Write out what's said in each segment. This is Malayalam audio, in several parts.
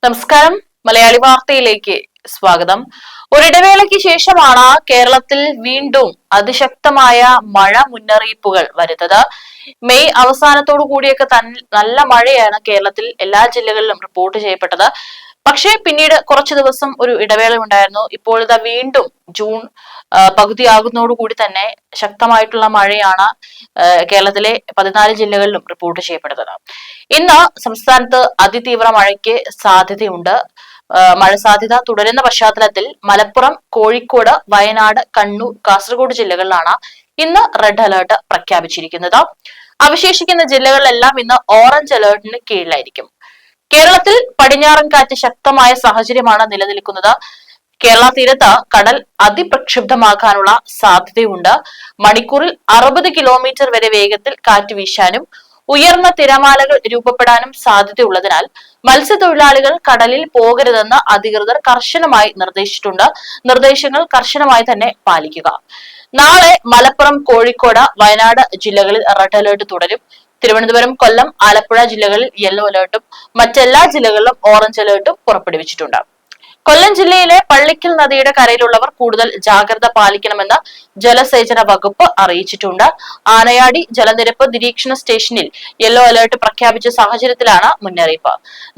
നമസ്കാരം. മലയാളി വാർത്തയിലേക്ക് സ്വാഗതം. ഒരിടവേളയ്ക്ക് ശേഷമാണ് കേരളത്തിൽ വീണ്ടും അതിശക്തമായ മഴ മുന്നറിയിപ്പുകൾ വരുന്നത്. മെയ് അവസാനത്തോടു കൂടിയൊക്കെ നല്ല മഴയാണ് കേരളത്തിൽ എല്ലാ ജില്ലകളിലും റിപ്പോർട്ട് ചെയ്യപ്പെട്ടത്. പക്ഷേ പിന്നീട് കുറച്ചു ദിവസം ഒരു ഇടവേള ഉണ്ടായിരുന്നു. ഇപ്പോൾ ഇതാ വീണ്ടും ജൂൺ പകുതിയാകുന്നതോടുകൂടി തന്നെ ശക്തമായിട്ടുള്ള മഴയാണ് കേരളത്തിലെ 14 ജില്ലകളിലും റിപ്പോർട്ട് ചെയ്യപ്പെടുന്നത്. ഇന്ന് സംസ്ഥാനത്ത് അതിതീവ്ര മഴയ്ക്ക് സാധ്യതയുണ്ട്. മഴ സാധ്യത തുടരുന്ന പശ്ചാത്തലത്തിൽ മലപ്പുറം, കോഴിക്കോട്, വയനാട്, കണ്ണൂർ, കാസർഗോഡ് ജില്ലകളിലാണ് ഇന്ന് റെഡ് അലേർട്ട് പ്രഖ്യാപിച്ചിരിക്കുന്നത്. അവശേഷിക്കുന്ന ജില്ലകളിലെല്ലാം ഇന്ന് ഓറഞ്ച് അലേർട്ടിന് കീഴിലായിരിക്കും. കേരളത്തിൽ പടിഞ്ഞാറൻ കാറ്റ് ശക്തമായ സാഹചര്യമാണ് നിലനിൽക്കുന്നത്. കേരള തീരത്ത് കടൽ അതിപ്രക്ഷുബ്ധമാകാനുള്ള സാധ്യതയുണ്ട്. മണിക്കൂറിൽ 60 കിലോമീറ്റർ വരെ വേഗത്തിൽ കാറ്റ് വീശാനും ഉയർന്ന തിരമാലകൾ രൂപപ്പെടാനും സാധ്യതയുള്ളതിനാൽ മത്സ്യത്തൊഴിലാളികൾ കടലിൽ പോകരുതെന്ന് അധികൃതർ കർശനമായി നിർദ്ദേശിച്ചിട്ടുണ്ട്. നിർദ്ദേശങ്ങൾ കർശനമായി തന്നെ പാലിക്കുക. നാളെ മലപ്പുറം, കോഴിക്കോട്, വയനാട് ജില്ലകളിൽ റെഡ് അലേർട്ട് തുടരും. തിരുവനന്തപുരം, കൊല്ലം, ആലപ്പുഴ ജില്ലകളിൽ യെല്ലോ അലേർട്ടും മറ്റെല്ലാ ജില്ലകളിലും ഓറഞ്ച് അലേർട്ടും പുറപ്പെടുവിച്ചിട്ടുണ്ട്. കൊല്ലം ജില്ലയിലെ പള്ളിക്കൽ നദിയുടെ കരയിലുള്ളവർ കൂടുതൽ ജാഗ്രത പാലിക്കണമെന്ന് ജലസേചന വകുപ്പ് അറിയിച്ചിട്ടുണ്ട്. ആനയാടി ജലനിരപ്പ് നിരീക്ഷണ സ്റ്റേഷനിൽ യെല്ലോ അലേർട്ട് പ്രഖ്യാപിച്ച സാഹചര്യത്തിലാണ് മുന്നറിയിപ്പ്.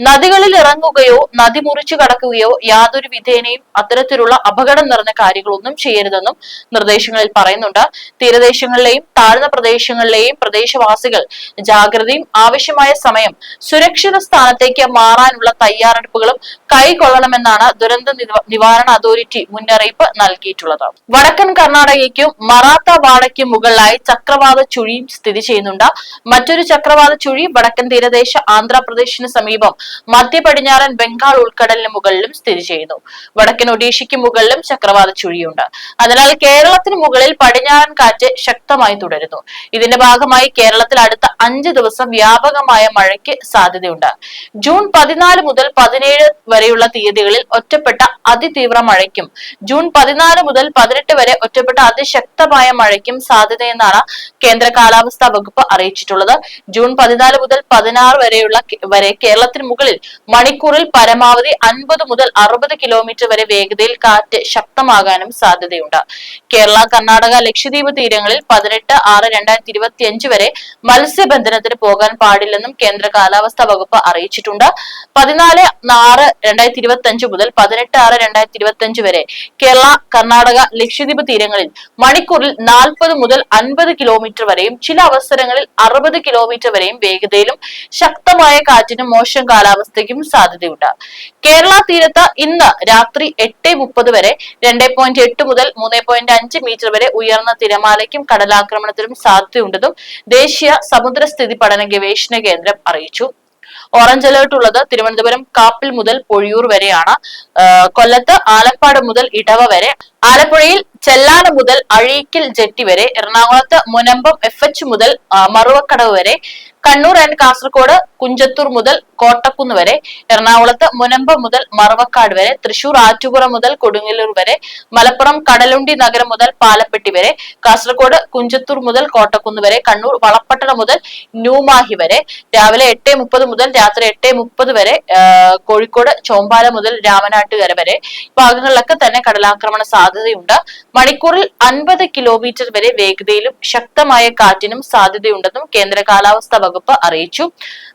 നദികളിൽ ഇറങ്ങുകയോ നദി മുറിച്ചു കടക്കുകയോ യാതൊരു വിധേനയും അത്തരത്തിലുള്ള അപകടം നിറഞ്ഞ കാര്യങ്ങളൊന്നും ചെയ്യരുതെന്നും നിർദ്ദേശങ്ങളിൽ പറയുന്നുണ്ട്. തീരദേശങ്ങളിലെയും താഴ്ന്ന പ്രദേശങ്ങളിലെയും പ്രദേശവാസികൾ ജാഗ്രതയും ആവശ്യമായ സമയം സുരക്ഷിത സ്ഥാനത്തേക്ക് മാറാനുള്ള തയ്യാറെടുപ്പുകളും കൈക്കൊള്ളണമെന്നാണ് ദുരന്ത നിവാരണ അതോറിറ്റി മുന്നറിയിപ്പ് നൽകിയിട്ടുള്ളത്. വടക്കൻ കർണാടകയ്ക്കും മറാത്തവാഡയ്ക്കും മുകളിലായി ചക്രവാത ചുഴിയും സ്ഥിതി ചെയ്യുന്നുണ്ട്. മറ്റൊരു ചക്രവാത ചുഴി വടക്കൻ തീരദേശ ആന്ധ്രാപ്രദേശിന് സമീപം മധ്യ പടിഞ്ഞാറൻ ബംഗാൾ ഉൾക്കടലിന് മുകളിലും സ്ഥിതി ചെയ്യുന്നു. വടക്കൻ ഒഡീഷയ്ക്ക് മുകളിലും ചക്രവാത ചുഴിയുണ്ട്. അതിനാൽ കേരളത്തിന് മുകളിൽ പടിഞ്ഞാറൻ കാറ്റ് ശക്തമായി തുടരുന്നു. ഇതിന്റെ ഭാഗമായി കേരളത്തിൽ അടുത്ത 5 ദിവസം വ്യാപകമായ മഴയ്ക്ക് സാധ്യതയുണ്ട്. ജൂൺ 14 മുതൽ 17 വരെയുള്ള തീയതികളിൽ ഒറ്റപ്പെട്ട അതിതീവ്ര മഴയ്ക്കും ജൂൺ 14 മുതൽ 18 വരെ ഒറ്റപ്പെട്ട അതിശക്തമായ മഴയ്ക്കും സാധ്യതയെന്നാണ് കേന്ദ്ര കാലാവസ്ഥാ വകുപ്പ് അറിയിച്ചിട്ടുള്ളത്. ജൂൺ 14 മുതൽ 16 വരെ കേരളത്തിന് മുകളിൽ മണിക്കൂറിൽ പരമാവധി 50 മുതൽ 60 കിലോമീറ്റർ വരെ വേഗതയിൽ കാറ്റ് ശക്തമാകാനും സാധ്യതയുണ്ട്. കേരള, കർണാടക, ലക്ഷദ്വീപ് തീരങ്ങളിൽ 18/6/2025 വരെ മത്സ്യബന്ധനത്തിന് പോകാൻ പാടില്ലെന്നും കേന്ദ്ര കാലാവസ്ഥാ വകുപ്പ് അറിയിച്ചിട്ടുണ്ട്. 14/6/2025 മുതൽ 18/6/2025 വരെ കേരള, കർണാടക, ലക്ഷദ്വീപ് തീരങ്ങളിൽ മണിക്കൂറിൽ 40 മുതൽ 50 കിലോമീറ്റർ വരെയും ചില അവസരങ്ങളിൽ 60 കിലോമീറ്റർ വരെയും വേഗതയിലും ശക്തമായ കാറ്റിനും മോശം കാലാവസ്ഥയ്ക്കും സാധ്യതയുണ്ട്. കേരള തീരത്ത് ഇന്ന് രാത്രി 8:30 വരെ 2.8 മുതൽ 3.5 മീറ്റർ വരെ ഉയർന്ന തിരമാലയ്ക്കും കടലാക്രമണത്തിനും സാധ്യതയുണ്ടെന്നും ദേശീയ സമുദ്രസ്ഥിതി പഠന ഗവേഷണ കേന്ദ്രം അറിയിച്ചു. ഓറഞ്ച് അലേർട്ട് ഉള്ളത് തിരുവനന്തപുരം കാപ്പിൽ മുതൽ പൊഴിയൂർ വരെയാണ്. കൊല്ലത്ത് ആലപ്പാട് മുതൽ ഇടവ വരെ, ആലപ്പുഴയിൽ ചെല്ലാന മുതൽ അഴീക്കൽ ജെട്ടി വരെ, എറണാകുളത്ത് മുനമ്പം FH മുതൽ മറുവക്കടവ് വരെ, കണ്ണൂർ ആൻഡ് കാസർഗോഡ് കുഞ്ചത്തൂർ മുതൽ കോട്ടക്കുന്ന് വരെ, എറണാകുളത്ത് മുനമ്പം മുതൽ മറവക്കാട് വരെ, തൃശൂർ ആറ്റുപുറം മുതൽ കൊടുങ്ങല്ലൂർ വരെ, മലപ്പുറം കടലുണ്ടി നഗരം മുതൽ പാലപ്പെട്ടി വരെ, കാസർഗോഡ് കുഞ്ചത്തൂർ മുതൽ കോട്ടക്കുന്ന് വരെ, കണ്ണൂർ വളപ്പട്ടണം മുതൽ ന്യൂമാഹി വരെ, രാവിലെ 8:30 മുതൽ രാത്രി 8:30 വരെ, കോഴിക്കോട് ചോമ്പാല മുതൽ രാമനാട്ടുകര വരെ ഭാഗങ്ങളിലൊക്കെ തന്നെ കടലാക്രമണ സാധ്യതയുണ്ട്. മണിക്കൂറിൽ 50 കിലോമീറ്റർ വരെ വേഗതയിലും ശക്തമായ കാറ്റിനും സാധ്യതയുണ്ടെന്നും കേന്ദ്ര കാലാവസ്ഥാ വകുപ്പ് അറിയിച്ചു.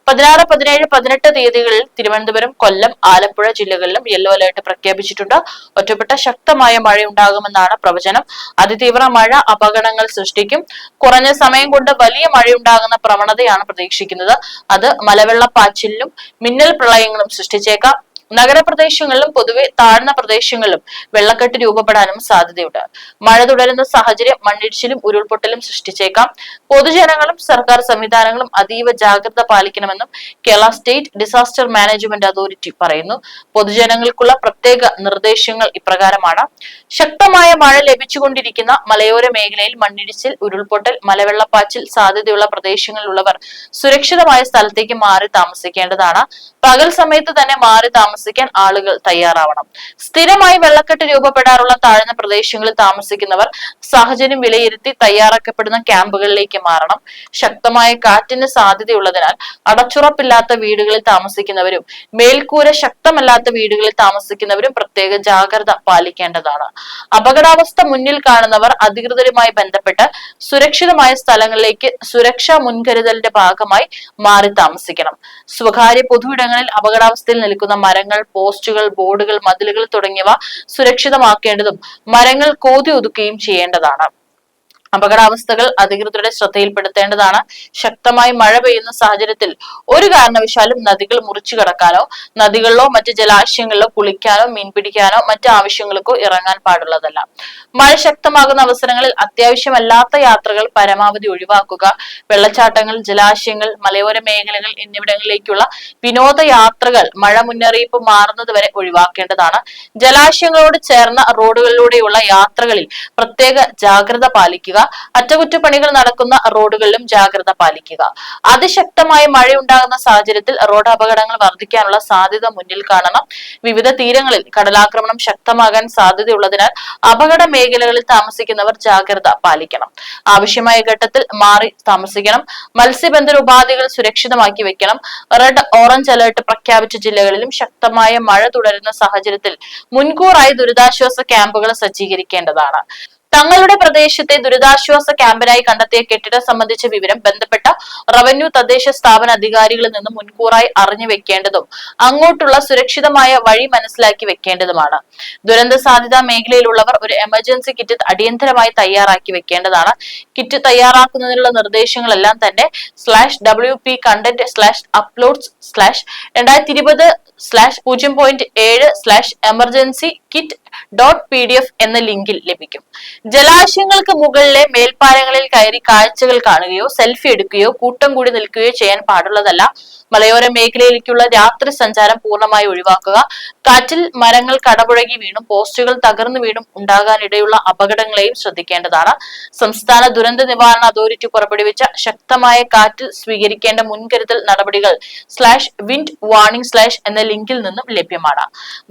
16, 17, 18 തീയതികളിൽ തിരുവനന്തപുരം, കൊല്ലം, ആലപ്പുഴ ജില്ലകളിലും യെല്ലോ അലേർട്ട് പ്രഖ്യാപിച്ചിട്ടുണ്ട്. ഒറ്റപ്പെട്ട ശക്തമായ മഴയുണ്ടാകുമെന്നാണ് പ്രവചനം. അതിതീവ്ര മഴ അപകടങ്ങൾ സൃഷ്ടിക്കും. കുറഞ്ഞ സമയം കൊണ്ട് വലിയ മഴയുണ്ടാകുന്ന പ്രവണതയാണ് പ്രതീക്ഷിക്കുന്നത്. അത് മലവെള്ളപ്പാച്ചിലിനും മിന്നൽ പ്രളയങ്ങളും സൃഷ്ടിച്ചേക്കാം. നഗരപ്രദേശങ്ങളിലും പൊതുവെ താഴ്ന്ന പ്രദേശങ്ങളിലും വെള്ളക്കെട്ട് രൂപപ്പെടാനും സാധ്യതയുണ്ട്. മഴ തുടരുന്ന സാഹചര്യം മണ്ണിടിച്ചിലും ഉരുൾപൊട്ടലും സൃഷ്ടിച്ചേക്കാം. പൊതുജനങ്ങളും സർക്കാർ സംവിധാനങ്ങളും അതീവ ജാഗ്രത പാലിക്കണമെന്നും Kerala state disaster management authority പറയുന്നു. പൊതുജനങ്ങൾക്കുള്ള പ്രത്യേക നിർദ്ദേശങ്ങൾ ഇപ്രകാരമാണ്. ശക്തമായ മഴ ലഭിച്ചുകൊണ്ടിരിക്കുന്ന മലയോര മേഖലയിൽ മണ്ണിടിച്ചിൽ, ഉരുൾപൊട്ടൽ, മലവെള്ളപ്പാച്ചിൽ സാധ്യതയുള്ള പ്രദേശങ്ങളിലുള്ളവർ സുരക്ഷിതമായ സ്ഥലത്തേക്ക് മാറി താമസിക്കേണ്ടതാണ്. പകൽ സമയത്ത് തന്നെ മാറി താമസിക്കാൻ ആളുകൾ തയ്യാറാവണം. സ്ഥിരമായി വെള്ളക്കെട്ട് രൂപപ്പെടാറുള്ള താഴ്ന്ന പ്രദേശങ്ങളിൽ താമസിക്കുന്നവർ സാഹചര്യം വിലയിരുത്തി തയ്യാറാക്കപ്പെടുന്ന ക്യാമ്പുകളിലേക്ക് മാറണം. ശക്തമായ കാറ്റിന് സാധ്യതയുള്ളതിനാൽ അടച്ചുറപ്പില്ലാത്ത വീടുകളിൽ താമസിക്കുന്നവരും മേൽക്കൂര ശക്തമല്ലാത്ത വീടുകളിൽ താമസിക്കുന്നവരും പ്രത്യേക ജാഗ്രത പാലിക്കേണ്ടതാണ്. അപകടാവസ്ഥ മുന്നിൽ കാണുന്നവർ അധികൃതരുമായി ബന്ധപ്പെട്ട് സുരക്ഷിതമായ സ്ഥലങ്ങളിലേക്ക് സുരക്ഷാ മുൻകരുതലിന്റെ ഭാഗമായി മാറി താമസിക്കണം. സ്വകാര്യ പൊതുയിടങ്ങളിൽ അപകടാവസ്ഥയിൽ നിൽക്കുന്ന മരങ്ങൾ, പോസ്റ്റുകൾ, ബോർഡുകൾ, മതിലുകൾ തുടങ്ങിയവ സുരക്ഷിതമാക്കേണ്ടതും മരങ്ങൾ കോതി ഒതുക്കുകയും ചെയ്യേണ്ടതാണ്. അപകടാവസ്ഥകൾ അധികൃതരുടെ ശ്രദ്ധയിൽപ്പെടുത്തേണ്ടതാണ്. ശക്തമായി മഴ പെയ്യുന്ന സാഹചര്യത്തിൽ ഒരു കാരണവശാലും നദികൾ മുറിച്ചു കടക്കാനോ നദികളിലോ മറ്റ് ജലാശയങ്ങളിലോ കുളിക്കാനോ മീൻ പിടിക്കാനോ മറ്റ് ആവശ്യങ്ങൾക്കോ ഇറങ്ങാൻ പാടുള്ളതല്ല. മഴ ശക്തമാകുന്ന അവസരങ്ങളിൽ അത്യാവശ്യമല്ലാത്ത യാത്രകൾ പരമാവധി ഒഴിവാക്കുക. വെള്ളച്ചാട്ടങ്ങൾ, ജലാശയങ്ങൾ, മലയോര മേഖലകൾ എന്നിവിടങ്ങളിലേക്കുള്ള വിനോദയാത്രകൾ മഴ മുന്നറിയിപ്പ് മാറുന്നതുവരെ ഒഴിവാക്കേണ്ടതാണ്. ജലാശയങ്ങളോട് ചേർന്ന റോഡുകളിലൂടെയുള്ള യാത്രകളിൽ പ്രത്യേക ജാഗ്രത പാലിക്കുക. അറ്റകുറ്റപ്പണികൾ നടക്കുന്ന റോഡുകളിലും ജാഗ്രത പാലിക്കുക. അതിശക്തമായ മഴയുണ്ടാകുന്ന സാഹചര്യത്തിൽ റോഡ് അപകടങ്ങൾ വർദ്ധിക്കാനുള്ള സാധ്യത മുന്നിൽ കാണണം. വിവിധ തീരങ്ങളിൽ കടലാക്രമണം ശക്തമാകാൻ സാധ്യതയുള്ളതിനാൽ അപകട മേഖലകളിൽ താമസിക്കുന്നവർ ജാഗ്രത പാലിക്കണം. ആവശ്യമായ ഘട്ടത്തിൽ മാറി താമസിക്കണം. മത്സ്യബന്ധന ഉപാധികൾ സുരക്ഷിതമാക്കി വെക്കണം. റെഡ്, ഓറഞ്ച് അലർട്ട് പ്രഖ്യാപിച്ച ജില്ലകളിലും ശക്തമായ മഴ തുടരുന്ന സാഹചര്യത്തിൽ മുൻകൂറായി ദുരിതാശ്വാസ ക്യാമ്പുകൾ സജ്ജീകരിക്കേണ്ടതാണ്. തങ്ങളുടെ പ്രദേശത്തെ ദുരിതാശ്വാസ ക്യാമ്പിനായി കണ്ടെത്തിയ കെട്ടിടം സംബന്ധിച്ച വിവരം ബന്ധപ്പെട്ട റവന്യൂ, തദ്ദേശ സ്ഥാപന അധികാരികളിൽ നിന്ന് മുൻകൂറായി അറിഞ്ഞു വെക്കേണ്ടതും അങ്ങോട്ടുള്ള സുരക്ഷിതമായ വഴി മനസ്സിലാക്കി വെക്കേണ്ടതുമാണ്. ദുരന്ത സാധ്യതാ മേഖലയിലുള്ളവർ ഒരു എമർജൻസി കിറ്റ് അടിയന്തരമായി തയ്യാറാക്കി വെക്കേണ്ടതാണ്. കിറ്റ് തയ്യാറാക്കുന്നതിനുള്ള നിർദ്ദേശങ്ങളെല്ലാം തന്നെ /WP content/2020/0.7/emergency-kit.pdf എന്ന ലിങ്കിൽ ലഭിക്കും. ജലാശയങ്ങൾക്ക് മുകളിലെ മേൽപ്പാലങ്ങളിൽ കയറി കാഴ്ചകൾ കാണുകയോ സെൽഫി എടുക്കുകയോ കൂട്ടം കൂടി നിൽക്കുകയോ ചെയ്യാൻ പാടുള്ളതല്ല. മലയോര മേഖലയിലേക്കുള്ള രാത്രി സഞ്ചാരം പൂർണ്ണമായി ഒഴിവാക്കുക. കാറ്റിൽ മരങ്ങൾ കടപുഴകി വീണും പോസ്റ്റുകൾ തകർന്നു വീണും ഉണ്ടാകാനിടയുള്ള അപകടങ്ങളെയും ശ്രദ്ധിക്കേണ്ടതാണ്. സംസ്ഥാന ദുരന്ത നിവാരണ അതോറിറ്റി പുറപ്പെടുവിച്ച ശക്തമായ കാറ്റിൽ സ്വീകരിക്കേണ്ട മുൻകരുതൽ നടപടികൾ /wind warning/ എന്ന ലിങ്കിൽ നിന്നും ലഭ്യമാണ്.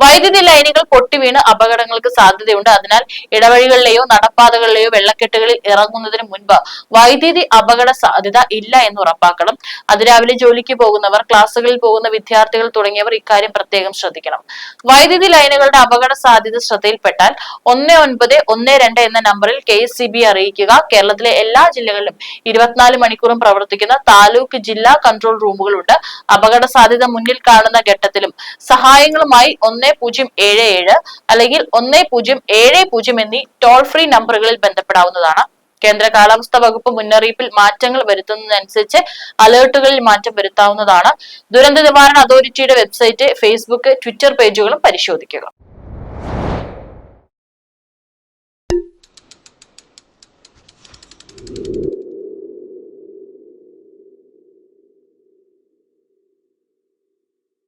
വൈദ്യുതി ലൈനുകൾ പൊട്ടിവീണ് അപകടങ്ങൾക്ക് സാധ്യതയുണ്ട്. അതിനാൽ ഇടവഴികളിലെയോ നടപ്പാതകളിലെയോ വെള്ളക്കെട്ടുകളിൽ ഇറങ്ങുന്നതിന് മുൻപ് വൈദ്യുതി അപകട സാധ്യത ഇല്ല എന്ന് ഉറപ്പാക്കണം. അതിരാവിലെ ജോലിക്ക് പോകുന്നവർ, ക്ലാസുകളിൽ പോകുന്ന വിദ്യാർത്ഥികൾ തുടങ്ങിയവർ ഇക്കാര്യം പ്രത്യേകം ശ്രദ്ധിക്കണം. വൈദ്യുതി ലൈനുകളുടെ അപകട സാധ്യത ശ്രദ്ധയിൽപ്പെട്ടാൽ 1912 എന്ന നമ്പറിൽ KSEB അറിയിക്കുക. കേരളത്തിലെ എല്ലാ ജില്ലകളിലും 24 മണിക്കൂറും പ്രവർത്തിക്കുന്ന താലൂക്ക്, ജില്ലാ കൺട്രോൾ റൂമുകളുണ്ട്. അപകട സാധ്യത മുന്നിൽ കാണുന്ന ഘട്ടത്തിലും സഹായങ്ങളുമായി 1077 അല്ലെങ്കിൽ 1070 എന്നീ ടോൾ ഫ്രീ നമ്പറുകളിൽ ബന്ധപ്പെടാവുന്നതാണ്. കേന്ദ്ര കാലാവസ്ഥാ വകുപ്പ് മുന്നറിയിപ്പിൽ മാറ്റങ്ങൾ വരുത്തുന്നതനുസരിച്ച് അലേർട്ടുകളിൽ മാറ്റം വരുത്താവുന്നതാണ്. ദുരന്ത നിവാരണ അതോറിറ്റിയുടെ വെബ്സൈറ്റ്, ഫേസ്ബുക്ക്, ട്വിറ്റർ പേജുകളും പരിശോധിക്കുക.